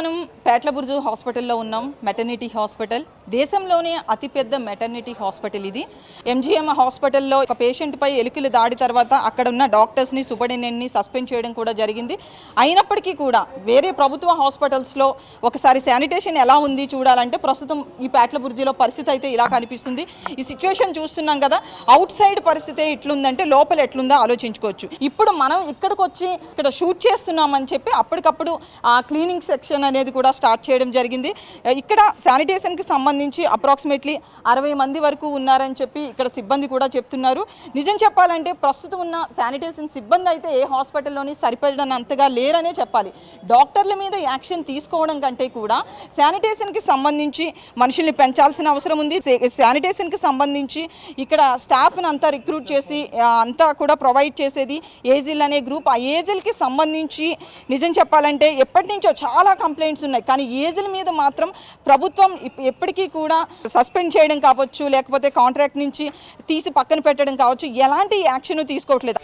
మనం పేట్లబుర్జు హాస్పిటల్లో ఉన్నాం. మెటర్నిటీ హాస్పిటల్, దేశంలోనే అతిపెద్ద మెటర్నిటీ హాస్పిటల్ ఇది. ఎంజీఎం హాస్పిటల్లో ఒక పేషెంట్ పై ఎలుకల దాడి తర్వాత అక్కడ ఉన్న డాక్టర్స్ని, సూపరింటెండెంట్ని సస్పెండ్ చేయడం కూడా జరిగింది. అయినప్పటికీ కూడా వేరే ప్రభుత్వ హాస్పిటల్స్లో ఒకసారి శానిటేషన్ ఎలా ఉంది చూడాలంటే ప్రస్తుతం ఈ పేట్లబుర్జిలో పరిస్థితి అయితే ఇలా కనిపిస్తుంది. ఈ సిచ్యువేషన్ చూస్తున్నాం కదా, అవుట్ సైడ్ పరిస్థితి ఎట్లుందంటే లోపల ఎట్లుందో ఆలోచించుకోవచ్చు. ఇప్పుడు మనం ఇక్కడికి వచ్చి ఇక్కడ షూట్ చేస్తున్నామని చెప్పి అప్పటికప్పుడు ఆ క్లీనింగ్ సెక్షన్ అనేది కూడా స్టార్ట్ చేయడం జరిగింది. ఇక్కడ శానిటేషన్కి సంబంధించి అప్రాక్సిమేట్లీ 60 మంది వరకు ఉన్నారని చెప్పి ఇక్కడ సిబ్బంది కూడా చెప్తున్నారు. నిజం చెప్పాలంటే ప్రస్తుతం ఉన్న శానిటేషన్ సిబ్బంది అయితే ఏ హాస్పిటల్లోని సరిపడినంతగా లేరనే చెప్పాలి. డాక్టర్ల మీద యాక్షన్ తీసుకోవడం కంటే కూడా శానిటేషన్కి సంబంధించి మనుషుల్ని పెంచాల్సిన అవసరం ఉంది. శానిటేషన్కి సంబంధించి ఇక్కడ స్టాఫ్ని అంతా రిక్రూట్ చేసి అంతా కూడా ప్రొవైడ్ చేసేది ఏజిల్ అనే గ్రూప్. ఆ ఏజిల్కి సంబంధించి నిజం చెప్పాలంటే ఎప్పటి నుంచో చాలా కంప్లైంట్స్ ఉన్నాయి. కానీ ఏజిల్ మీద మాత్రం ప్రభుత్వం ఎప్పటికీ కూడా సస్పెండ్ చేయడం కావచ్చు, లేకపోతే కాంట్రాక్ట్ నుంచి తీసి పక్కన పెట్టడం కావచ్చు, ఎలాంటి యాక్షన్ తీసుకోవట్లేదు.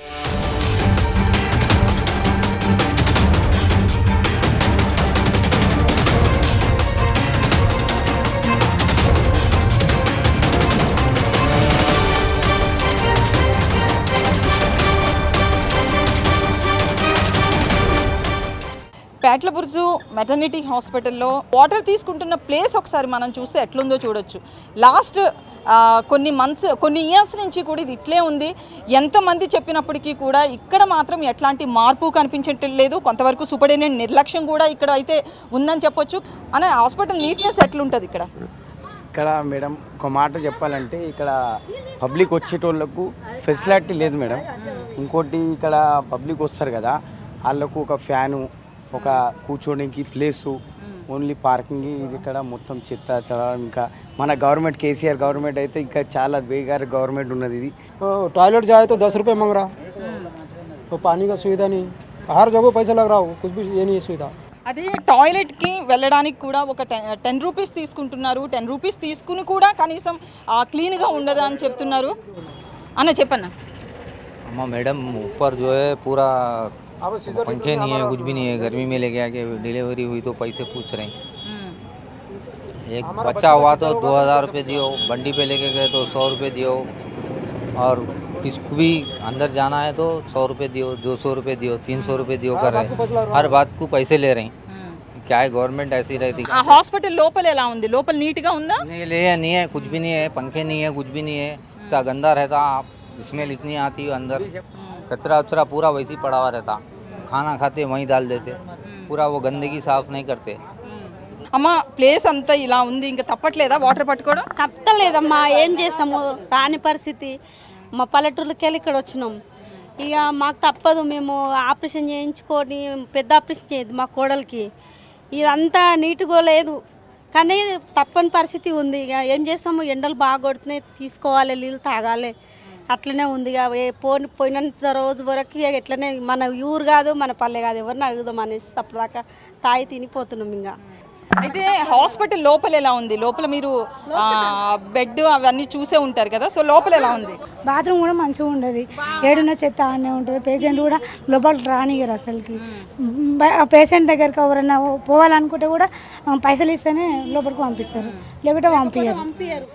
పేట్లబుర్జు మెటర్నిటీ హాస్పిటల్లో వాటర్ తీసుకుంటున్న ప్లేస్ ఒకసారి మనం చూస్తే ఎట్లుందో చూడొచ్చు. లాస్ట్ కొన్ని ఇయర్స్ నుంచి కూడా ఇది ఇట్లే ఉంది. ఎంతమంది చెప్పినప్పటికీ కూడా ఇక్కడ మాత్రం ఎట్లాంటి మార్పు కనిపించట్లేదు. కొంతవరకు సూపరింటెండెంట్ నిర్లక్ష్యం కూడా ఇక్కడ అయితే ఉందని చెప్పొచ్చు. అనే హాస్పిటల్ నీట్నెస్ ఎట్లుంటుంది ఇక్కడ మేడం ఒక మాట చెప్పాలంటే ఇక్కడ పబ్లిక్ వచ్చేటోళ్ళకు ఫెసిలిటీ లేదు మేడం. ఇంకోటి ఇక్కడ పబ్లిక్ వస్తారు కదా, వాళ్ళకు ఒక ఫ్యాను, ఒక కూర్చోడానికి ప్లేసు, ఓన్లీ పార్కింగ్. ఇది ఇక్కడ మొత్తం చెత్త చదవడం. ఇంకా మన గవర్नमेंट केसीआर गवर्नमेंट అయితే ఇంకా చాలా బేగార్ गवर्नमेंट ఉన్నది. ఇది टॉयलेट जाए तो 10 रुपये मांग रहा, तो पानी का सुविधा नहीं, हर जगह पैसा लग रहा हो, कुछ भी ये नहीं है सुविधा. అది టాయిలెట్కి వెళ్ళడానికి కూడా ఒక 10 రూపీస్ తీసుకుంటున్నారు. 10 రూపీస్ తీసుకుని కూడా కనీసం క్లీన్గా ఉండదు అని చెప్తున్నారు. అన్న చెప్పన్న. अम्मा मैडम ऊपर जो है पूरा पंखे नहीं है, कुछ भी नहीं है. गर्मी में लेके आके डिलीवरी हुई तो पैसे पूछ रहे हैं. एक बच्चा हुआ तो 2000 रुपये दियो, बंडी पे लेके गए तो 100 रुपये दियो, और किसको भी अंदर जाना है तो 100 रुपये दियो, 200 रुपये दियो, 300 रुपये दियो कर रहे हैं. हर बात को पैसे ले रहे हैं. क्या है गवर्नमेंट ऐसी रहती है. హాస్పిటల్ లోపల ఎలా ఉంది? లోపల నీట్గా ఉందా? नहीं है, कुछ भी नहीं है, पंखे नहीं है, कुछ भी नहीं है. इतना गंदा रहता, स्मेल इतनी आती है. अंदर कचरा उचरा पूरा वैसे ही पड़ा हुआ रहता. खाना खाते वहीं डाल देते. पूरा वो गंदगी साफ नहीं करते. అమ్మ ప్లేస్ అంతా ఇలా ఉంది, ఇంకా తప్పట్లేదా వాటర్ పట్టుకోవడం? తప్పలేదమ్మా, ఏం చేస్తాము, రాని పరిస్థితి. మా పల్లెటూరుకి వెళ్ళి ఇక్కడ వచ్చినాం. ఇక మాకు తప్పదు, మేము ఆపరేషన్ చేయించుకొని, పెద్ద ఆపరేషన్ చేయదు మా కోడలికి. ఇదంతా నీట్గా లేదు, కానీ తప్పని పరిస్థితి ఉంది. ఇక ఏం చేస్తాము, ఎండలు బాగా కొడుతున్నాయి, తీసుకోవాలి, నీళ్ళు తాగాలి, అట్లనే ఉంది. ఇక పోయినంత రోజు వరకు ఇక ఎట్లనే, మన ఊరు కాదు, మన పల్లె కాదు, ఎవరిని అడుగుదాం అనేసి అప్పటిదాకా తాగి తినిపోతున్నాం. ఇంకా అయితే హాస్పిటల్ లోపల ఎలా ఉంది? లోపల మీరు బెడ్ అవన్నీ చూసే ఉంటారు కదా, సో లోపల ఎలా ఉంది? బాత్రూమ్ కూడా మంచిగా ఉండదు, ఏడున్న చెత్త అనే ఉంటుంది. పేషెంట్ కూడా లోపల రానియరు అసలుకి. పేషెంట్ దగ్గరికి ఎవరైనా పోవాలనుకుంటే కూడా పైసలు ఇస్తేనే లోపలికి పంపిస్తారు, లేకుంటే పంపించరు.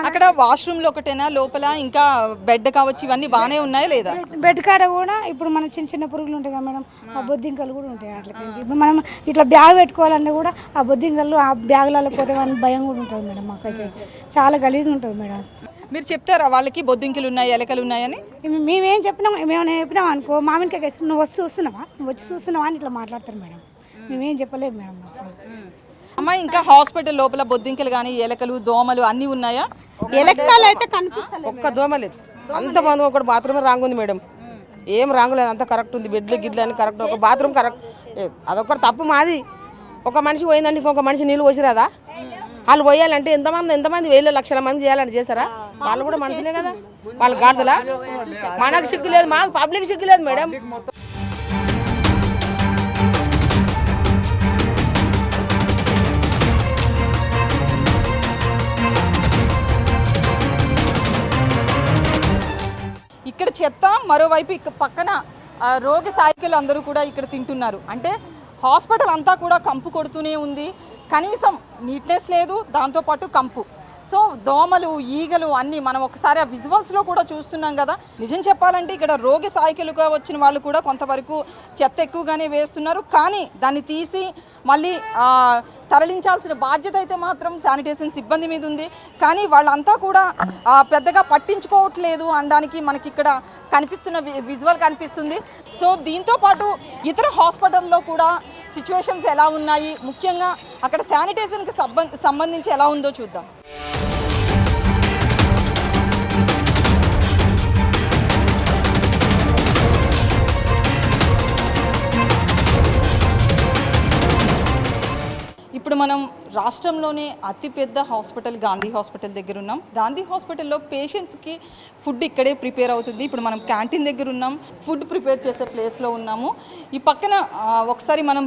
అక్కడ వాష్రూమ్లో ఒకటేనా లోపల? ఇంకా బెడ్ కావచ్చు, ఇవన్నీ బాగానే ఉన్నాయా లేదా? బెడ్ కాడ కూడా ఇప్పుడు మన చిన్న చిన్న పురుగులు ఉంటాయి కదా మేడం, ఆ బొద్దింకలు కూడా ఉంటాయి. అట్లకి ఇప్పుడు మనం ఇట్లా బ్యాగ్ పెట్టుకోవాలన్నా కూడా ఆ బొద్దింకలు ఆ బ్యాగులలో పోతే అని భయం కూడా ఉంటుంది మేడం. మాకైతే చాలా గలీజ్ ఉంటుంది మేడం. మీరు చెప్తారా వాళ్ళకి బొద్దింకలు ఉన్నాయి, ఎలకలు ఉన్నాయని? మేమేం చెప్పినాం, మేమేమైనా చెప్పినాం అనుకో, మామిడికాయ వేసి నువ్వు వచ్చి చూస్తున్నావా అని ఇట్లా మాట్లాడతారు మేడం. మేమేం చెప్పలేదు మేడం. అమ్మ ఇంకా హాస్పిటల్ లోపల బొద్దింకలు కానీ, ఎలకలు, దోమలు అన్నీ ఉన్నాయా? ఎలక్కాలు అయితే కనిపిస్తలేదు, ఒక్క దోమ లేదు. అంత మంది ఒకటి బాత్రూమ్ రాంగ్ ఉంది మేడం, ఏం రాంగ్ లేదు, అంత కరెక్ట్ ఉంది. బెడ్లు గిడ్లు అని కరెక్ట్, ఒక బాత్రూమ్ కరెక్ట్. అదొకటి తప్పు మాది. ఒక మనిషి పోయిందంటే ఇంకొక మనిషి నీళ్ళు పోసిరాదా? వాళ్ళు పోయాలంటే ఎంతమంది వేల లక్షల మంది చేయాలని చేస్తారా? వాళ్ళు కూడా మనుషులే కదా, వాళ్ళు గాడిదలా? మనకు సిగ్గు లేదు, మాకు పబ్లిక్ సిగ్గు లేదు మేడం. ఇక్కడ చెత్త, మరోవైపు ఇక్కడ పక్కన రోగి సాయికులు అందరూ కూడా ఇక్కడ తింటున్నారు. అంటే హాస్పిటల్ అంతా కూడా కంపు కొడుతూనే ఉంది, కనీసం నీట్నెస్ లేదు, దాంతోపాటు కంపు. సో దోమలు, ఈగలు అన్నీ మనం ఒకసారి ఆ విజువల్స్లో కూడా చూస్తున్నాం కదా. నిజం చెప్పాలంటే ఇక్కడ రోగి సాయకులుగా వచ్చిన వాళ్ళు కూడా కొంతవరకు చెత్త ఎక్కువగానే వేస్తున్నారు, కానీ దాన్ని తీసి మళ్ళీ తరలించాల్సిన బాధ్యత అయితే మాత్రం శానిటేషన్ సిబ్బంది మీద ఉంది. కానీ వాళ్ళంతా కూడా పెద్దగా పట్టించుకోవట్లేదు అనడానికి మనకి ఇక్కడ కనిపిస్తున్న విజువల్ కనిపిస్తుంది. సో దీంతో పాటు ఇతర హాస్పిటల్లో కూడా సిచ్యువేషన్స్ ఎలా ఉన్నాయి, ముఖ్యంగా అక్కడ శానిటేషన్కి సంబంధించి ఎలా ఉందో చూద్దాం. ఇప్పుడు మనం రాష్ట్రంలోనే అతిపెద్ద హాస్పిటల్ గాంధీ హాస్పిటల్ దగ్గర ఉన్నాం. గాంధీ హాస్పిటల్లో పేషెంట్స్కి ఫుడ్ ఇక్కడే ప్రిపేర్ అవుతుంది. ఇప్పుడు మనం క్యాంటీన్ దగ్గర ఉన్నాం, ఫుడ్ ప్రిపేర్ చేసే ప్లేస్లో ఉన్నాము. ఈ పక్కన ఒకసారి మనం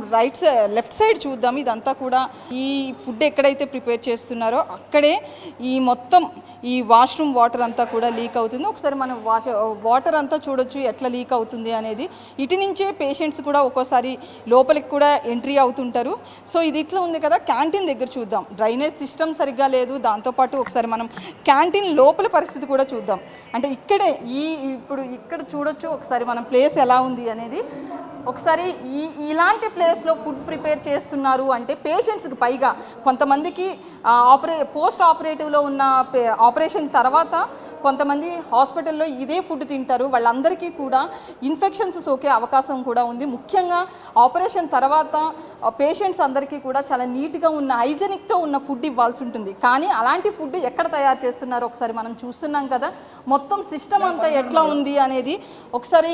లెఫ్ట్ సైడ్ చూద్దాం. ఇదంతా కూడా ఈ ఫుడ్ ఎక్కడైతే ప్రిపేర్ చేస్తున్నారో అక్కడే ఈ మొత్తం ఈ వాష్రూమ్ వాటర్ అంతా కూడా లీక్ అవుతుంది. ఒకసారి మనం వాటర్ అంతా చూడొచ్చు ఎట్లా లీక్ అవుతుంది అనేది. ఇటు నుంచే పేషెంట్స్ కూడా ఒక్కోసారి లోపలికి కూడా ఎంట్రీ అవుతుంటారు. సో ఇది ఇట్లా ఉంది కదా. క్యాంటీన్ దగ్గర చూద్దాం. డ్రైనేజ్ సిస్టమ్ సరిగ్గా లేదు. దాంతోపాటు ఒకసారి మనం క్యాంటీన్ లోపల పరిస్థితి కూడా చూద్దాం. అంటే ఇక్కడే ఇప్పుడు ఇక్కడ చూడొచ్చు ఒకసారి మనం ప్లేస్ ఎలా ఉంది అనేది. ఒకసారి ఇలాంటి ప్లేస్లో ఫుడ్ ప్రిపేర్ చేస్తున్నారు అంటే పేషెంట్స్కి పైగా కొంతమందికి పోస్ట్ ఆపరేటివ్లో ఉన్న ఆపరేషన్ తర్వాత కొంతమంది హాస్పిటల్లో ఇదే ఫుడ్ తింటారు. వాళ్ళందరికీ కూడా ఇన్ఫెక్షన్స్ సోకే అవకాశం కూడా ఉంది. ముఖ్యంగా ఆపరేషన్ తర్వాత పేషెంట్స్ అందరికీ కూడా చాలా నీట్గా ఉన్న హైజెనిక్తో ఉన్న ఫుడ్ ఇవ్వాల్సి ఉంటుంది. కానీ అలాంటి ఫుడ్ ఎక్కడ తయారు చేస్తున్నారో ఒకసారి మనం చూస్తున్నాం కదా. మొత్తం సిస్టమ్ అంతా ఎట్లా ఉంది అనేది ఒకసారి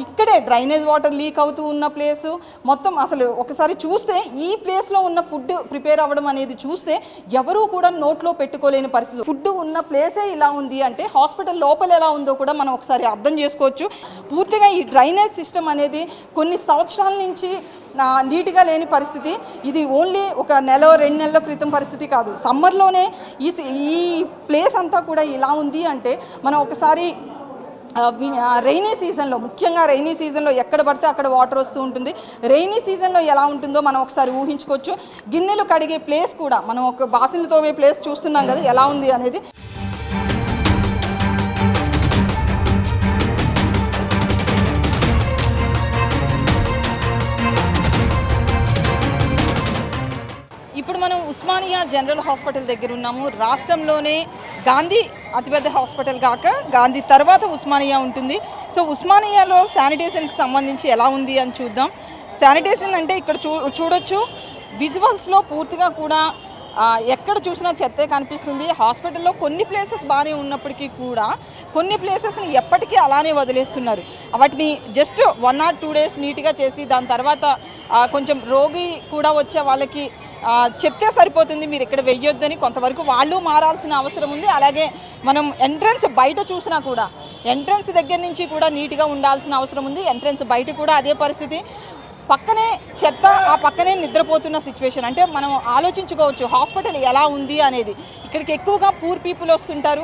ఇక్కడే డ్రైనేజ్ వాటర్ లీక్ అవుతూ ఉన్న ప్లేసు మొత్తం అసలు ఒకసారి చూస్తే ఈ ప్లేస్లో ఉన్న ఫుడ్ ప్రిపేర్ అవ్వడం అనేది చూస్తే ఎవరూ కూడా నోట్లో పెట్టుకోలేని పరిస్థితి. ఫుడ్ ఉన్న ప్లేసే ఇలా ఉంది అంటే హాస్పిటల్ లోపల ఎలా ఉందో కూడా మనం ఒకసారి అర్థం చేసుకోవచ్చు. పూర్తిగా ఈ డ్రైనేజ్ సిస్టమ్ అనేది కొన్ని సంవత్సరాల నుంచి నీట్గా లేని పరిస్థితి. ఇది ఓన్లీ ఒక నెల 2 నెలల క్రితం పరిస్థితి కాదు. సమ్మర్లోనే ఈ ప్లేస్ అంతా కూడా ఇలా ఉంది అంటే మనం ఒకసారి రైనీ సీజన్లో, ముఖ్యంగా రైనీ సీజన్లో ఎక్కడ పడితే అక్కడ వాటర్ వస్తూ ఉంటుంది. రైనీ సీజన్లో ఎలా ఉంటుందో మనం ఒకసారి ఊహించుకోవచ్చు. గిన్నెలు కడిగే ప్లేస్ కూడా మనం ఒక బాసిల్ తోమే ప్లేస్ చూస్తున్నాం కదా ఎలా ఉంది అనేది. ఇప్పుడు మనం ఉస్మానియా జనరల్ హాస్పిటల్ దగ్గర ఉన్నాము. రాష్ట్రంలోనే గాంధీ అతిపెద్ద హాస్పిటల్ కాక గాంధీ తర్వాత ఉస్మానియా ఉంటుంది. సో ఉస్మానియాలో శానిటేషన్కి సంబంధించి ఎలా ఉంది అని చూద్దాం. శానిటేషన్ అంటే ఇక్కడ చూడొచ్చు విజువల్స్లో పూర్తిగా కూడా ఎక్కడ చూసినా చెత్తే కనిపిస్తుంది. హాస్పిటల్లో కొన్ని ప్లేసెస్ బాగానే ఉన్నప్పటికీ కూడా కొన్ని ప్లేసెస్ని ఎప్పటికీ అలానే వదిలేస్తున్నారు. వాటిని జస్ట్ 1 or 2 days నీట్గా చేసి దాని తర్వాత కొంచెం రోగి కూడా వచ్చే వాళ్ళకి చెప్తే సరిపోతుంది మీరు ఇక్కడ వెయ్యొద్దని. కొంతవరకు వాళ్ళు మారాల్సిన అవసరం ఉంది. అలాగే మనం ఎంట్రన్స్ బయట చూసినా కూడా ఎంట్రన్స్ దగ్గర నుంచి కూడా నీట్గా ఉండాల్సిన అవసరం ఉంది. ఎంట్రన్స్ బయట కూడా అదే పరిస్థితి. పక్కనే చెత్త, ఆ పక్కనే నిద్రపోతున్న సిచ్యువేషన్. అంటే మనం ఆలోచించుకోవచ్చు హాస్పిటల్ ఎలా ఉంది అనేది. ఇక్కడికి ఎక్కువగా పూర్ పీపుల్ వస్తుంటారు.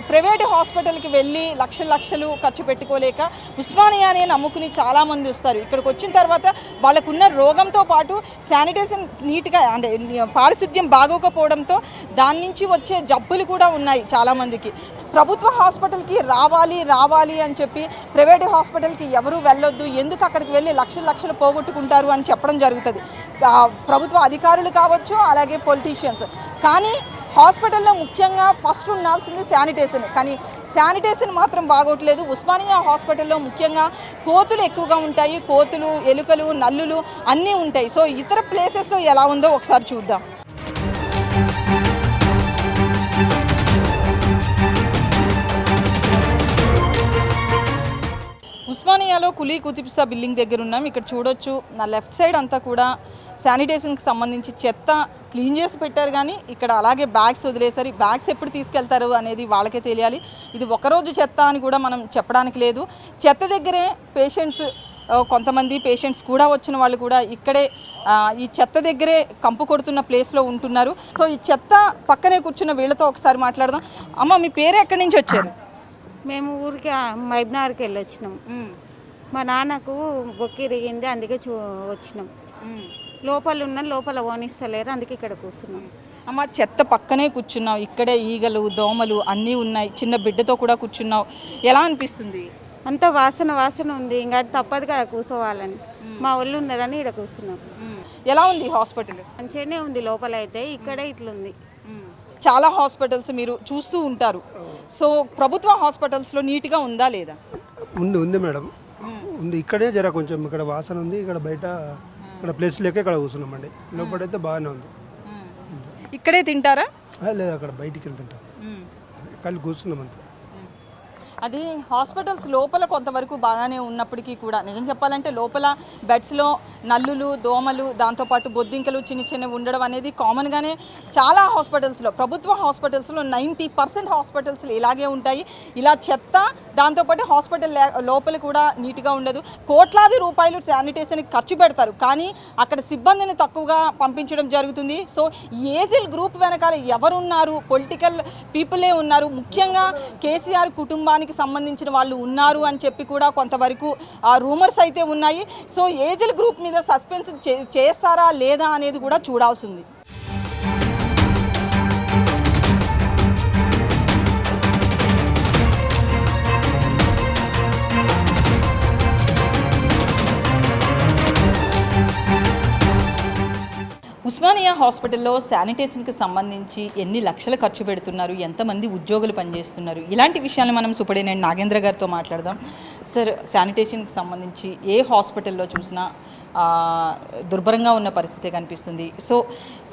ప్రైవేట్ హాస్పిటల్కి వెళ్ళి లక్షలు ఖర్చు పెట్టుకోలేక ఉస్మానియానే నమ్ముకుని చాలామంది వస్తారు. ఇక్కడికి వచ్చిన తర్వాత వాళ్ళకున్న రోగంతో పాటు శానిటేషన్ నీట్గా అంటే పారిశుద్ధ్యం బాగోకపోవడంతో దాని నుంచి వచ్చే జబ్బులు కూడా ఉన్నాయి చాలామందికి. ప్రభుత్వ హాస్పిటల్కి రావాలి అని చెప్పి ప్రైవేట్ హాస్పిటల్కి ఎవరూ వెళ్ళొద్దు, ఎందుకు అక్కడికి వెళ్ళి లక్షలు పోగొట్టుకుంటారు అని చెప్పడం జరుగుతుంది ప్రభుత్వ అధికారులు కావచ్చు, అలాగే పొలిటీషియన్స్. కానీ హాస్పిటల్లో ముఖ్యంగా ఫస్ట్ ఉండాల్సింది శానిటేషన్. కానీ శానిటేషన్ మాత్రం బాగోట్లేదు. ఉస్మానియా హాస్పిటల్లో ముఖ్యంగా కోతులు ఎక్కువగా ఉంటాయి. కోతులు, ఎలుకలు, నల్లులు అన్నీ ఉంటాయి. సో ఇతర ప్లేసెస్లో ఎలా ఉందో ఒకసారి చూద్దాం. ఉస్మానియాలో కులీ కుతుబ్షా బిల్డింగ్ దగ్గర ఉన్నాం. ఇక్కడ చూడొచ్చు నా లెఫ్ట్ సైడ్ అంతా కూడా శానిటేషన్కి సంబంధించి చెత్త క్లీన్ చేసి పెట్టారు. కానీ ఇక్కడ అలాగే బ్యాగ్స్ వదిలేసారు. ఈ బ్యాగ్స్ ఎప్పుడు తీసుకెళ్తారు అనేది వాళ్ళకే తెలియాలి. ఇది ఒకరోజు చెత్త అని కూడా మనం చెప్పడానికి లేదు. చెత్త దగ్గరే కొంతమంది పేషెంట్స్ కూడా వచ్చిన వాళ్ళు కూడా ఇక్కడే ఈ చెత్త దగ్గరే కంపు కొడుతున్న ప్లేస్లో ఉంటున్నారు. సో ఈ చెత్త పక్కనే కూర్చున్న వీళ్ళతో ఒకసారి మాట్లాడదాం. అమ్మ, మీ పేరు ఎక్కడి నుంచి వచ్చారు? మేము ఊరికి మహబూబ్నగర్కి వెళ్ళి వచ్చినాం. మా నాన్నకు బొక్కి ఇరిగింది, అందుకే వచ్చినాం. లోపల ఉన్న లోపల ఓనిస్తలేరు, అందుకే ఇక్కడ కూర్చున్నాం. అమ్మ చెత్త పక్కనే కూర్చున్నావు, ఇక్కడే ఈగలు దోమలు అన్నీ ఉన్నాయి, చిన్న బిడ్డతో కూడా కూర్చున్నావు, ఎలా అనిపిస్తుంది? అంత వాసన ఉంది, ఇంకా తప్పదు కదా కూర్చోవాలని. మా ఒళ్ళు ఉన్నారని ఇక్కడ కూర్చున్నాం. ఎలా ఉంది హాస్పిటల్? మంచిగానే ఉంది లోపల అయితే, ఇక్కడే ఇట్లుంది. చాలా హాస్పిటల్స్ మీరు చూస్తూ ఉంటారు, సో ప్రభుత్వ హాస్పిటల్స్లో నీట్గా ఉందా లేదా? ఉంది మేడం, ఉంది. ఇక్కడే జర కొంచెం ఇక్కడ వాసన ఉంది, ఇక్కడ బయట ఇక్కడ ప్లేస్ లేక ఇక్కడ కూర్చున్నామండి. లోపలైతే బాగానే ఉంది. ఇక్కడే తింటారా? లేదు, అక్కడ బయటికి వెళ్తుంటాం, కలిసి కూర్చున్నాం అంతే. అది హాస్పిటల్స్ లోపల కొంతవరకు బాగానే ఉన్నప్పటికీ కూడా నిజం చెప్పాలంటే లోపల బెడ్స్లో నల్లులు దోమలు దాంతోపాటు బొద్దింకలు చిన్నవి ఉండడం అనేది కామన్గానే చాలా హాస్పిటల్స్లో, ప్రభుత్వ హాస్పిటల్స్లో 90% హాస్పిటల్స్లో ఇలాగే ఉంటాయి. ఇలా చెత్త, దాంతోపాటు హాస్పిటల్ లోపల కూడా నీట్గా ఉండదు. కోట్లాది రూపాయలు శానిటేషన్కి ఖర్చు పెడతారు, కానీ అక్కడ సిబ్బందిని తక్కువగా పంపించడం జరుగుతుంది. సో ఏజిల్ గ్రూప్ వెనకాల ఎవరున్నారు? పొలిటికల్ పీపులే ఉన్నారు, ముఖ్యంగా కేసీఆర్ కుటుంబానికి సంబంధించిన వాళ్ళు ఉన్నారు అని చెప్పి కూడా కొంతవరకు రూమర్స్ అయితే ఉన్నాయి. సో ఏజిల్ గ్రూప్ మీద సస్పెన్స్ చేస్తారా లేదా అనేది కూడా చూడాల్సింది. ఉస్మానియా హాస్పిటల్లో శానిటేషన్కి సంబంధించి ఎన్ని లక్షలు ఖర్చు పెడుతున్నారు, ఎంతమంది ఉద్యోగులు పనిచేస్తున్నారు, ఇలాంటి విషయాన్ని మనం సూపరింటెండెంట్ నాగేంద్ర గారితో మాట్లాడదాం. సార్, శానిటేషన్కి సంబంధించి ఏ హాస్పిటల్లో చూసినా దుర్భరంగా ఉన్న పరిస్థితి కనిపిస్తుంది. సో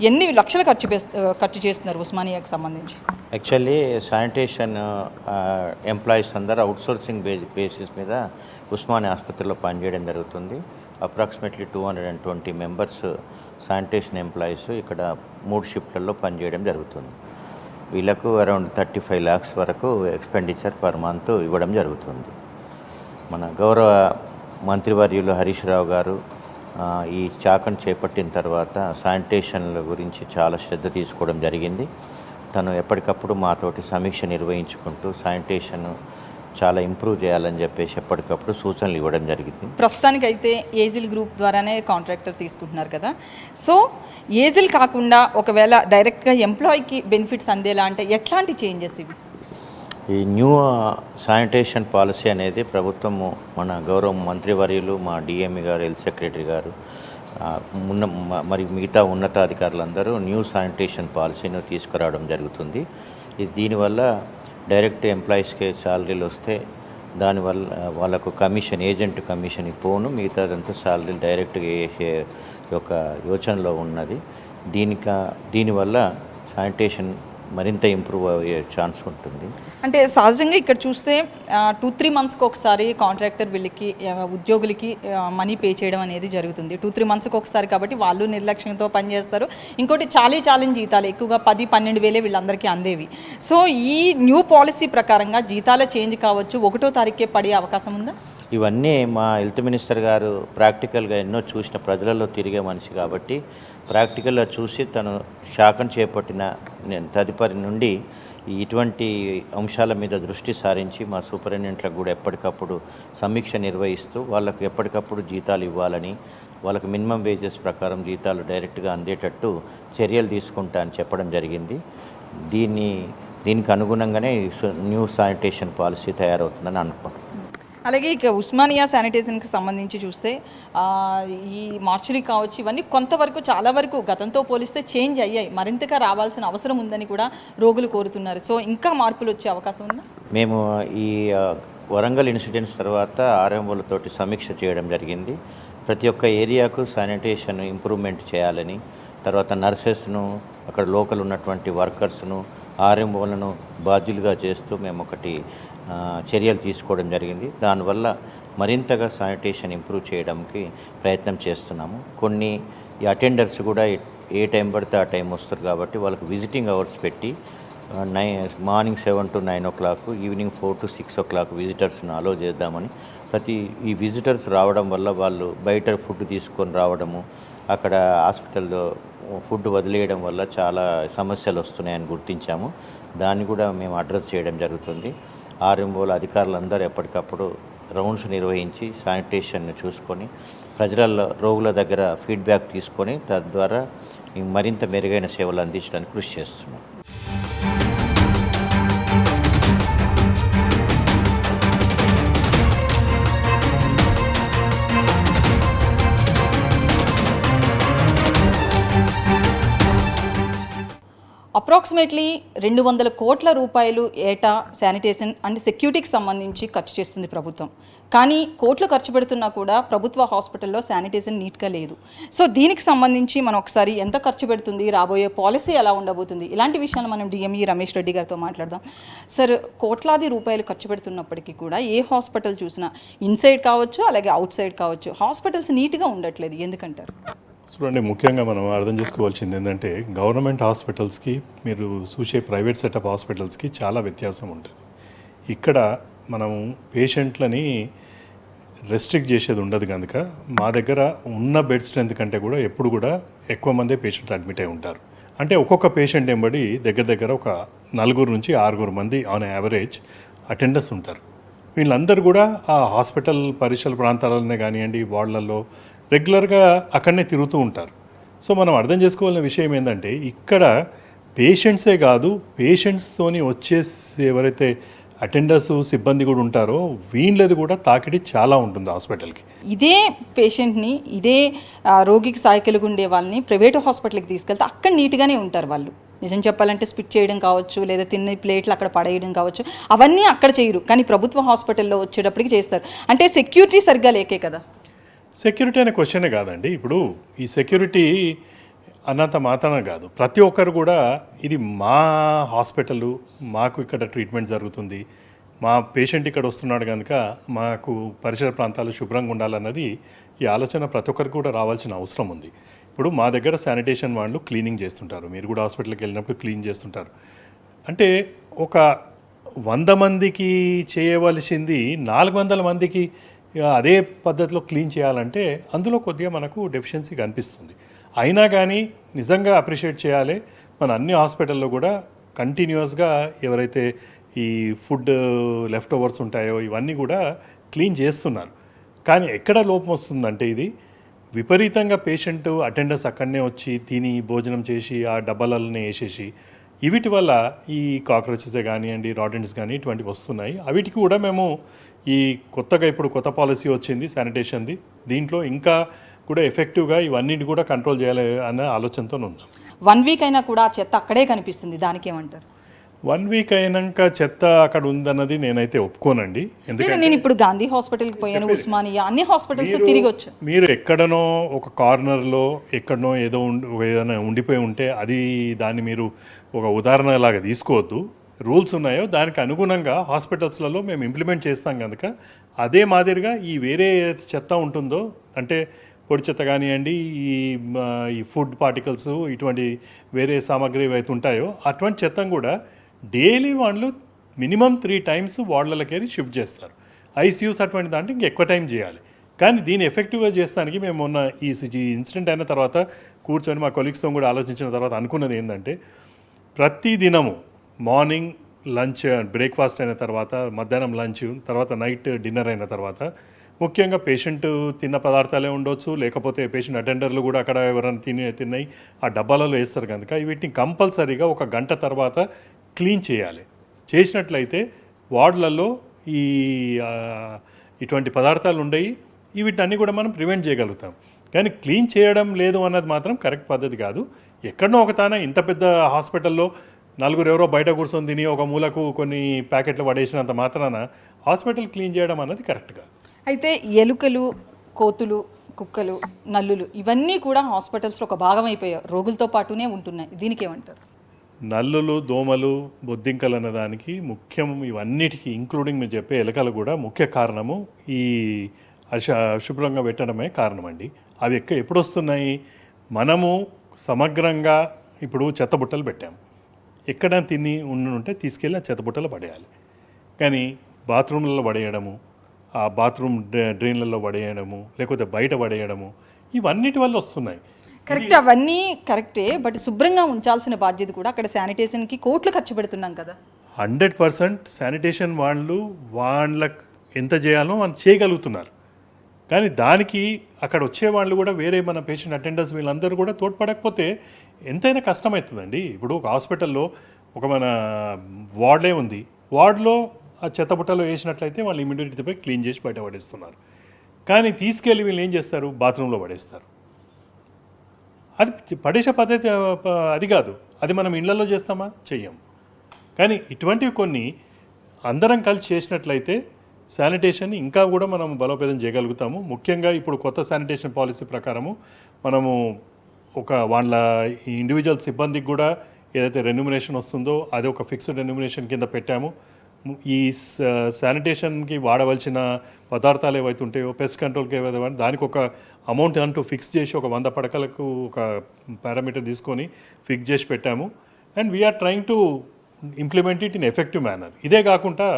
ఎన్ని లక్షలు ఖర్చు చేస్తున్నారు ఉస్మానియాకి సంబంధించి? యాక్చువల్లీ శానిటేషన్ ఎంప్లాయీస్ అందరూ అవుట్సోర్సింగ్ బేసిస్ మీద ఉస్మానియా ఆసుపత్రిలో పనిచేయడం జరుగుతుంది. అప్రాక్సిమేట్లీ 220 మెంబర్స్ శానిటేషన్ ఎంప్లాయీస్ ఇక్కడ 3 షిఫ్ట్లలో పనిచేయడం జరుగుతుంది. వీళ్ళకు అరౌండ్ 35 lakhs వరకు ఎక్స్పెండిచర్ పర్ మంత్ ఇవ్వడం జరుగుతుంది. మన గౌరవ మంత్రివర్యులు హరీష్ రావు గారు ఈ శాఖను చేపట్టిన తర్వాత శానిటేషన్ల గురించి చాలా శ్రద్ధ తీసుకోవడం జరిగింది. తను ఎప్పటికప్పుడు మాతోటి సమీక్ష నిర్వహించుకుంటూ శానిటేషన్ చాలా ఇంప్రూవ్ చేయాలని చెప్పేసి ఎప్పటికప్పుడు సూచనలు ఇవ్వడం జరిగింది. ప్రస్తుతానికి అయితే ఏజిల్ గ్రూప్ ద్వారానే కాంట్రాక్టర్ తీసుకుంటున్నారు కదా, సో ఏజిల్ కాకుండా ఒకవేళ డైరెక్ట్గా ఎంప్లాయీకి బెనిఫిట్స్ అందేలా అంటే ఎట్లాంటి చేంజెస్ ఇవి? ఈ న్యూ శానిటేషన్ పాలసీ అనేది ప్రభుత్వము మన గౌరవ మంత్రివర్యులు, మా డిఎంఈ గారు, హెల్త్ సెక్రటరీ గారు, మరి మిగతా ఉన్నతాధికారులందరూ న్యూ శానిటేషన్ పాలసీని తీసుకురావడం జరుగుతుంది. దీనివల్ల డైరెక్ట్ ఎంప్లాయీస్కి శాలరీలు వస్తే దానివల్ల వాళ్ళకు కమిషన్, ఏజెంట్ కమిషన్ పోను, మిగతాదంతా శాలరీలు డైరెక్ట్గా వేసే యొక్క యోచనలో ఉన్నది. దీనివల్ల శానిటేషన్ మరింత ఇంప్రూవ్ అయ్యే ఛాన్స్ ఉంటుంది. అంటే సహజంగా ఇక్కడ చూస్తే 2-3 monthsకి ఒకసారి కాంట్రాక్టర్ వీళ్ళకి ఉద్యోగులకి మనీ పే చేయడం అనేది జరుగుతుంది. 2-3 monthsకి ఒకసారి కాబట్టి వాళ్ళు నిర్లక్ష్యంతో పనిచేస్తారు. ఇంకోటి చాలీ జీతాలు ఎక్కువగా 10-12 వేలే వీళ్ళందరికీ అందేవి. సో ఈ న్యూ పాలసీ ప్రకారంగా జీతాల చేంజ్ కావచ్చు, 1వ తారీఖే పడే అవకాశం ఉందా? ఇవన్నీ మా హెల్త్ మినిస్టర్ గారు ప్రాక్టికల్గా ఎన్నో చూసిన, ప్రజలలో తిరిగే మనిషి కాబట్టి ప్రాక్టికల్గా చూసి తను శాఖను చేపట్టిన తదుపరి నుండి ఇటువంటి అంశాల మీద దృష్టి సారించి మా సూపరింటెండెంట్లకు కూడా ఎప్పటికప్పుడు సమీక్ష నిర్వహిస్తూ వాళ్ళకు ఎప్పటికప్పుడు జీతాలు ఇవ్వాలని, వాళ్ళకి మినిమం వేజెస్ ప్రకారం జీతాలు డైరెక్ట్గా అందేటట్టు చర్యలు తీసుకుంటా అని చెప్పడం జరిగింది. దీనికి అనుగుణంగానే న్యూ శానిటేషన్ పాలసీ తయారవుతుందని అనుకుంటున్నాను. అలాగే ఇక ఉస్మానియా శానిటేషన్కి సంబంధించి చూస్తే ఈ మార్చురీ కావచ్చు, ఇవన్నీ కొంతవరకు చాలా వరకు గతంతో పోలిస్తే చేంజ్ అయ్యాయి, మరింతగా రావాల్సిన అవసరం ఉందని కూడా రోగులు కోరుతున్నారు. సో ఇంకా మార్పులు వచ్చే అవకాశం ఉందా? మేము ఈ వరంగల్ ఇన్సిడెంట్స్ తర్వాత ఆర్ఎంఓలతోటి సమీక్ష చేయడం జరిగింది. ప్రతి ఒక్క ఏరియాకు శానిటేషన్ ఇంప్రూవ్మెంట్ చేయాలని, తర్వాత నర్సెస్ను, అక్కడ లోకల్ ఉన్నటువంటి వర్కర్స్ను, ఆర్ఎంఓలను బాధ్యులుగా చేస్తూ మేము ఒకటి చర్యలు తీసుకోవడం జరిగింది. దానివల్ల మరింతగా శానిటేషన్ ఇంప్రూవ్ చేయడానికి ప్రయత్నం చేస్తున్నాము. కొన్ని ఈ అటెండర్స్ కూడా ఏ టైం పడితే ఆ టైం వస్తారు కాబట్టి వాళ్ళకి విజిటింగ్ అవర్స్ పెట్టి morning 7 to 9 o'clock, evening 4 to 6 o'clock విజిటర్స్ను అలో చేద్దామని. ఈ విజిటర్స్ రావడం వల్ల వాళ్ళు బయట ఫుడ్ తీసుకొని రావడము, అక్కడ హాస్పిటల్లో ఫుడ్ వదిలేయడం వల్ల చాలా సమస్యలు వస్తున్నాయని గుర్తించాము. దాన్ని కూడా మేము అడ్రస్ చేయడం జరుగుతుంది. ఆర్ఎంఓల అధికారులందరూ ఎప్పటికప్పుడు రౌండ్స్ నిర్వహించి శానిటేషన్ చూసుకొని ప్రజల రోగుల దగ్గర ఫీడ్బ్యాక్ తీసుకొని తద్వారా మరింత మెరుగైన సేవలు అందించడానికి కృషి చేస్తున్నాం. అప్రాక్సిమేట్లీ 200 కోట్ల రూపాయలు ఏటా శానిటేషన్ అండ్ సెక్యూరిటీకి సంబంధించి ఖర్చు చేస్తుంది ప్రభుత్వం. కానీ కోట్లు ఖర్చు పెడుతున్నా కూడా ప్రభుత్వ హాస్పిటల్లో శానిటేషన్ నీట్గా లేదు. సో దీనికి సంబంధించి మనం ఒకసారి ఎంత ఖర్చు పెడుతుంది, రాబోయే పాలసీ ఎలా ఉండబోతుంది, ఇలాంటి విషయాలు మనం డిఎంఈ రమేష్ రెడ్డి గారితో మాట్లాడదాం. సార్, కోట్లాది రూపాయలు ఖర్చు పెడుతున్నప్పటికీ కూడా ఏ హాస్పిటల్ చూసినా ఇన్సైడ్ కావచ్చు అలాగే అవుట్ సైడ్ కావచ్చు హాస్పిటల్స్ నీట్గా ఉండట్లేదు, ఎందుకంటారు? చూడండి, ముఖ్యంగా మనం అర్థం చేసుకోవాల్సింది ఏంటంటే గవర్నమెంట్ హాస్పిటల్స్కి మీరు చూసే ప్రైవేట్ సెటప్ హాస్పిటల్స్కి చాలా వ్యత్యాసం ఉంటుంది. ఇక్కడ మనం పేషెంట్లని రెస్ట్రిక్ట్ చేసేది ఉండదు కనుక మా దగ్గర ఉన్న బెడ్ స్ట్రెంత్ కంటే కూడా ఎప్పుడు కూడా ఎక్కువ మందే పేషెంట్లు అడ్మిట్ అయి ఉంటారు. అంటే ఒక్కొక్క పేషెంట్ ఎంబడి దగ్గర ఒక 4 నుంచి 6 మంది ఆన్ యావరేజ్ అటెండర్స్ ఉంటారు. వీళ్ళందరూ కూడా ఆ హాస్పిటల్ పరిసర ప్రాంతాలనే కానివ్వండి వార్డులలో రెగ్యులర్గా అక్కడనే తిరుగుతూ ఉంటారు. సో మనం అర్థం చేసుకోవాల్సిన విషయం ఏంటంటే ఇక్కడ పేషెంట్సే కాదు, పేషెంట్స్తోని వచ్చేసి ఎవరైతే అటెండర్స్ సిబ్బంది కూడా ఉంటారో వీళ్ళది కూడా తాకిడి చాలా ఉంటుంది హాస్పిటల్కి. ఇదే పేషెంట్ని, ఇదే రోగికి సాయకులుగా ఉండే వాళ్ళని ప్రైవేట్ హాస్పిటల్కి తీసుకెళ్తే అక్కడ నీట్గానే ఉంటారు వాళ్ళు. నిజం చెప్పాలంటే స్పిట్ చేయడం కావచ్చు, లేదా తిన్న ప్లేట్లు అక్కడ పడేయడం కావచ్చు, అవన్నీ అక్కడ చేయరు. కానీ ప్రభుత్వ హాస్పిటల్లో వచ్చేటప్పటికి చేస్తారు. అంటే సెక్యూరిటీ సరిగ్గా లేకే కదా. సెక్యూరిటీ అనే క్వశ్చనే కాదండి. ఇప్పుడు ఈ సెక్యూరిటీ అన్నంత మాత్రాన కాదు, ప్రతి ఒక్కరు కూడా ఇది మా హాస్పిటల్, మాకు ఇక్కడ ట్రీట్మెంట్ జరుగుతుంది, మా పేషెంట్ ఇక్కడ వస్తున్నాడు కనుక మాకు పరిసర ప్రాంతాలు శుభ్రంగా ఉండాలన్నది ఈ ఆలోచన ప్రతి ఒక్కరికి కూడా రావాల్సిన అవసరం ఉంది. ఇప్పుడు మా దగ్గర శానిటేషన్ వాళ్ళు క్లీనింగ్ చేస్తుంటారు, మీరు కూడా హాస్పిటల్కి వెళ్ళినప్పుడు క్లీన్ చేస్తుంటారు. అంటే ఒక 100 మందికి చేయవలసింది 400 మందికి అదే పద్ధతిలో క్లీన్ చేయాలంటే అందులో కొద్దిగా మనకు డెఫిషియన్సీ కనిపిస్తుంది. అయినా కానీ నిజంగా అప్రిషియేట్ చేయాలి, మన అన్ని హాస్పిటల్లో కూడా కంటిన్యూస్గా ఎవరైతే ఈ ఫుడ్ లెఫ్ట్ ఓవర్స్ ఉంటాయో ఇవన్నీ కూడా క్లీన్ చేస్తున్నారు. కానీ ఎక్కడ లోపం వస్తుందంటే ఇది విపరీతంగా పేషెంట్ అటెండర్స్ అక్కడనే వచ్చి తిని భోజనం చేసి ఆ డబ్బాలనే వేసేసి వీటి వల్ల ఈ కాక్రోచెసే కానివ్వండి, రాడెంట్స్ కానీ ఇటువంటివి వస్తున్నాయి. వీటికి కూడా మేము ఈ కొత్తగా ఇప్పుడు కొత్త పాలసీ వచ్చింది శానిటేషన్ది, దీంట్లో ఇంకా కూడా ఎఫెక్టివ్గా ఇవన్నిటి కూడా కంట్రోల్ చేయాలి అనే ఆలోచనతో ఉన్నాం. 1 వీక్ అయినా కూడా ఆ చెత్త అక్కడే కనిపిస్తుంది, దానికి ఏమంటారు? 1 వీక్ అయినాక చెత్త అక్కడ ఉందన్నది నేనైతే ఒప్పుకోనండి. ఎందుకంటే నేను ఇప్పుడు గాంధీ హాస్పిటల్కి పోయాను, ఉస్మానియా, అన్ని హాస్పిటల్స్ తిరిగి వచ్చాను. మీరు ఎక్కడనో ఒక కార్నర్లో ఎక్కడనో ఏదైనా ఉండిపోయి ఉంటే అది దాన్ని మీరు ఒక ఉదాహరణలాగా తీసుకోవద్దు. రూల్స్ ఉన్నాయో దానికి అనుగుణంగా హాస్పిటల్స్లలో మేము ఇంప్లిమెంట్ చేస్తాం కనుక అదే మాదిరిగా ఈ వేరే చెత్త ఉంటుందో అంటే పొడి చెత్త కానివ్వండి, ఈ ఫుడ్ పార్టికల్స్, ఇటువంటి వేరే సామాగ్రి ఏవైతే ఉంటాయో అటువంటి చెత్తను కూడా డైలీ వాళ్ళు మినిమం 3 times వార్డులకి షిఫ్ట్ చేస్తారు. ఐసీయూస్ అటువంటి దాంట్లో ఇంకెక్కువ టైం చేయాలి. కానీ దీన్ని ఎఫెక్టివ్గా చేస్తానికి మేము మొన్న ఈ ఇన్సిడెంట్ అయిన తర్వాత కూర్చొని మా కొలీగ్స్తో కూడా ఆలోచించిన తర్వాత అనుకున్నది ఏంటంటే ప్రతి దినము మార్నింగ్ లంచ్ బ్రేక్ఫాస్ట్ అయిన తర్వాత, మధ్యాహ్నం లంచ్ తర్వాత, నైట్ డిన్నర్ అయిన తర్వాత ముఖ్యంగా పేషెంట్ తిన్న పదార్థాలే ఉండొచ్చు, లేకపోతే పేషెంట్ అటెండర్లు కూడా అక్కడ ఎవరైనా తిన్నాయి ఆ డబ్బాలలో వేస్తారు కనుక వీటిని కంపల్సరీగా 1 గంట తర్వాత క్లీన్ చేయాలి. చేసినట్లయితే వార్డులలో ఈ ఇటువంటి పదార్థాలు ఉండయి, వీటన్ని కూడా మనం ప్రివెంట్ చేయగలుగుతాం. కానీ క్లీన్ చేయడం లేదు అన్నది మాత్రం కరెక్ట్ పద్ధతి కాదు. ఎక్కడనో ఒక తాన ఇంత పెద్ద హాస్పిటల్లో 4 ఎవరో బయట కూర్చొని తిని ఒక మూలకు కొన్ని ప్యాకెట్లు పడేసినంత మాత్రాన హాస్పిటల్ క్లీన్ చేయడం అన్నది కరెక్ట్ కాదు. అయితే ఎలుకలు, కోతులు, కుక్కలు, నల్లులు ఇవన్నీ కూడా హాస్పిటల్స్లో ఒక భాగం అయిపోయాయి, రోగులతో పాటునే ఉంటున్నాయి, దీనికి ఏమంటారు? నల్లులు, దోమలు, బొద్దింకలు అన్నదానికి ముఖ్యం, ఇవన్నిటికీ ఇంక్లూడింగ్ మీరు చెప్పే ఎలుకలు కూడా ముఖ్య కారణము ఈ అశుభ్రంగా పెట్టడమే కారణమండి. అవి ఎప్పుడు వస్తున్నాయి? మనము సమగ్రంగా ఇప్పుడు చెత్తబుట్టలు పెట్టాము, ఎక్కడ తిని ఉంటే తీసుకెళ్ళి ఆ చెత్తబుట్టలో పడేయాలి. కానీ బాత్రూమ్లలో పడేయడము, ఆ బాత్రూమ్ డ్రైన్లలో పడేయడము, లేకపోతే బయట పడేయడము, ఇవన్నిటి వల్ల వస్తున్నాయి. కరెక్ట్, అవన్నీ కరెక్టే. బట్ శుభ్రంగా ఉంచాల్సిన బాధ్యత కూడా అక్కడ శానిటేషన్కి కోట్లు ఖర్చు పెడుతున్నాం కదా. 100% శానిటేషన్ వాళ్ళు ఎంత చేయాలో మనం చేయగలుగుతున్నారు. కానీ దానికి అక్కడ వచ్చేవాళ్ళు కూడా వేరే మన పేషెంట్ అటెండర్స్ వీళ్ళందరూ కూడా తోడ్పడకపోతే ఎంతైనా కష్టమవుతుందండి. ఇప్పుడు ఒక హాస్పిటల్లో ఒక మన వార్డే ఉంది, వార్డులో ఆ చెత్తబుట్టలో వేసినట్లయితే వాళ్ళు ఇమీడియట్గా పోయి క్లీన్ చేసి బయట పడేస్తున్నారు. కానీ తీసుకెళ్ళి వీళ్ళు ఏం చేస్తారు, బాత్రూంలో పడేస్తారు. అది పడేసే పద్ధతి అది కాదు, అది మనం ఇళ్లలో చేస్తామా, చెయ్యం. కానీ ఇటువంటివి కొన్ని అందరం కలిసి చేసినట్లయితే శానిటేషన్ ఇంకా కూడా మనం బలోపేతం చేయగలుగుతాము. ముఖ్యంగా ఇప్పుడు కొత్త శానిటేషన్ పాలసీ ప్రకారము మనము ఒక వాళ్ళ ఇండివిజువల్ సిబ్బందికి కూడా ఏదైతే రెన్యూమినేషన్ వస్తుందో అది ఒక ఫిక్స్డ్ రెన్యూమినేషన్ కింద పెట్టాము. ఈ శానిటేషన్కి వాడవలసిన పదార్థాలు ఏవైతే ఉంటాయో, పెస్ట్ కంట్రోల్కి ఏవైతే దానికి ఒక అమౌంట్ అంటూ ఫిక్స్ చేసి ఒక 100 పడకలకు ఒక పారామీటర్ తీసుకొని ఫిక్స్ చేసి పెట్టాము. And we are trying to implement it in effective manner. ఇదే కాకుండా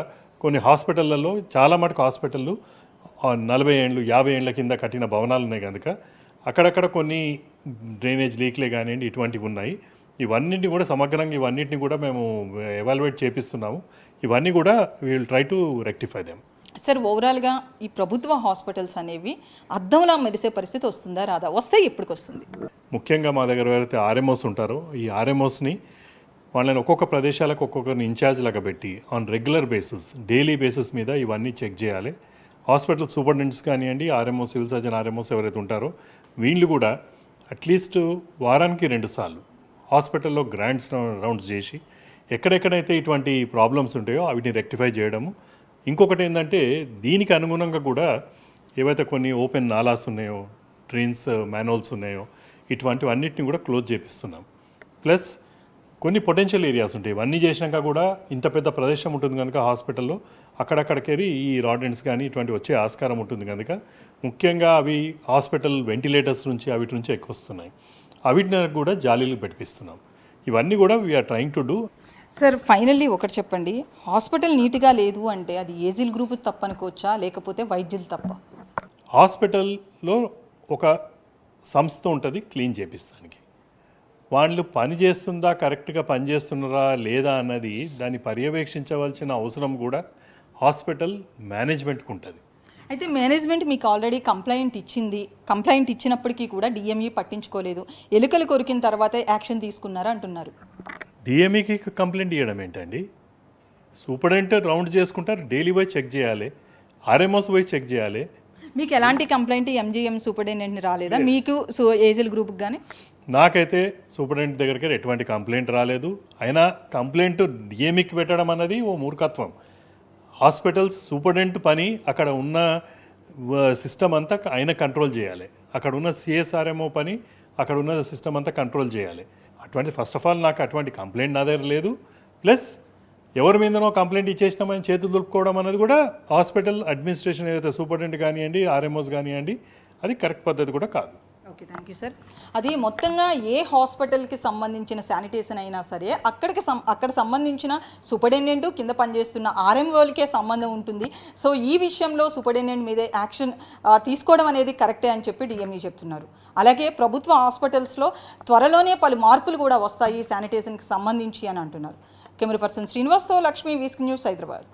కొన్ని హాస్పిటళ్లలో చాలా మటుకు హాస్పిటళ్ళు 40 ఏళ్ళు 50 ఏళ్ళ కింద కట్టిన భవనాలు ఉన్నాయి కనుక అక్కడక్కడ కొన్ని డ్రైనేజ్ లీక్లే కానివ్వండి ఇటువంటివి ఉన్నాయి. ఇవన్నింటినీ కూడా సమగ్రంగా ఇవన్నింటినీ కూడా మేము ఎవాల్యుయేట్ చేపిస్తున్నాము. ఇవన్నీ కూడా we will try to rectify them. Sir, ఓవరాల్గా ఈ ప్రభుత్వ హాస్పిటల్స్ అనేవి అద్దంలా మెరిసే పరిస్థితి వస్తుందా రాదా, వస్తే ఎప్పటికి వస్తుంది? ముఖ్యంగా మా దగ్గర ఎవరైతే ఆర్ఎంఓస్ ఉంటారో ఈ ఆర్ఎంఓస్ని వాళ్ళని ఒక్కొక్క ప్రదేశాలకు ఒక్కొక్కరిని ఇన్ఛార్జ్ లాగా పెట్టి on regular basis daily basis మీద ఇవన్నీ చెక్ చేయాలి. హాస్పిటల్ సూపరింటెండెంట్స్ కానివ్వండి, ఆర్ఎంఓ సివిల్ సర్జన్ ఆర్ఎంఓస్ ఎవరైతే ఉంటారో వీళ్ళు కూడా అట్లీస్ట్ వారానికి 2 సార్లు హాస్పిటల్లో గ్రాండ్స్ రౌండ్స్ చేసి ఎక్కడెక్కడైతే ఇటువంటి ప్రాబ్లమ్స్ ఉంటాయో వాటిని రెక్టిఫై చేయడము. ఇంకొకటి ఏంటంటే దీనికి అనుగుణంగా కూడా ఏవైతే కొన్ని ఓపెన్ నాలాస్ ఉన్నాయో, డ్రైన్స్ మ్యాన్హోల్స్ ఉన్నాయో ఇటువంటివన్నిటిని కూడా క్లోజ్ చేపిస్తున్నాం. ప్లస్ కొన్ని పొటెన్షియల్ ఏరియాస్ ఉంటాయి. ఇవన్నీ చేసినాక కూడా ఇంత పెద్ద ప్రదేశం ఉంటుంది కనుక హాస్పిటల్లో అక్కడక్కడికెళ్ళి ఈ రాడెంట్స్ కానీ ఇటువంటి వచ్చే ఆస్కారం ఉంటుంది కనుక ముఖ్యంగా అవి హాస్పిటల్ వెంటిలేటర్స్ నుంచి అవిటి నుంచి ఎక్కువ వస్తున్నాయి. అవిటిని కూడా జాలీలు పెట్టిస్తున్నాం. ఇవన్నీ కూడా we are trying to do. Sir, finally ఒకటి చెప్పండి, హాస్పిటల్ నీట్గా లేదు అంటే అది ఏజిల్ గ్రూప్ తప్పనుకోవచ్చా లేకపోతే వైద్యులు తప్ప? హాస్పిటల్లో ఒక సంస్థ ఉంటుంది క్లీన్ చేపిస్తానికి. వాళ్ళు పని చేస్తుందా, కరెక్ట్గా పని చేస్తున్నారా లేదా అన్నది దాన్ని పర్యవేక్షించవలసిన అవసరం కూడా హాస్పిటల్ మేనేజ్మెంట్కి ఉంటుంది. అయితే మేనేజ్మెంట్ మీకు ఆల్రెడీ కంప్లైంట్ ఇచ్చింది, కంప్లైంట్ ఇచ్చినప్పటికీ కూడా డిఎంఈ పట్టించుకోలేదు, ఎలుకలు కొరికిన తర్వాత యాక్షన్ తీసుకున్నారా అంటున్నారు. డిఎంఈకి కంప్లైంట్ ఇవ్వడం ఏంటండి? సూపరింటెండెంట్ రౌండ్ చేసుకుంటారు, డైలీ పోయి చెక్ చేయాలి, ఆర్ఎంఓస్ పోయి చెక్ చేయాలి. మీకు ఎలాంటి కంప్లైంట్ ఎంజీఎం సూపరింటెండెంట్ని రాలేదా? మీకు ఏజిల్ గ్రూప్కి కానీ? నాకైతే సూపరింటెండెంట్ దగ్గరికి ఎటువంటి కంప్లైంట్ రాలేదు. అయినా కంప్లైంట్ డిఎంఈకి పెట్టడం అన్నది ఓ మూర్ఖత్వం. హాస్పిటల్స్ సూపరింటెండెంట్ పని అక్కడ ఉన్న సిస్టమ్ అంతా ఆయన కంట్రోల్ చేయాలి. అక్కడ ఉన్న సిఎస్ఆర్ఎంఓ పని అక్కడ ఉన్న సిస్టమ్ అంతా కంట్రోల్ చేయాలి. అటువంటి ఫస్ట్ ఆఫ్ ఆల్ నాకు అటువంటి కంప్లైంట్ నా దగ్గర లేదు. ప్లస్ ఎవరి మీదనో కంప్లైంట్ ఇచ్చేసినామని చేతులు దులుపుకోవడం అనేది కూడా హాస్పిటల్ అడ్మినిస్ట్రేషన్ ఏదైతే సూపరింటెండెంట్ కానివ్వండి, ఆర్ఎంఓస్ కానివ్వండి, అది కరెక్ట్ పద్ధతి కూడా కాదు. Okay, thank you sir. అది మొత్తంగా ఏ హాస్పిటల్కి సంబంధించిన శానిటేషన్ అయినా సరే అక్కడ సంబంధించిన సూపరింటెండెంట్ కింద పనిచేస్తున్న ఆర్ఎంఓలకే సంబంధం ఉంటుంది. సో ఈ విషయంలో సూపరింటెండెంట్ మీదే యాక్షన్ తీసుకోవడం అనేది కరెక్టే అని చెప్పి డిఎంఈ చెప్తున్నారు. అలాగే ప్రభుత్వ హాస్పిటల్స్లో త్వరలోనే పలు మార్పులు కూడా వస్తాయి శానిటేషన్కి సంబంధించి అని అంటున్నారు. కెమెరా పర్సన్ శ్రీనివాస్తో లక్ష్మి, వీస్క్ న్యూస్, హైదరాబాద్.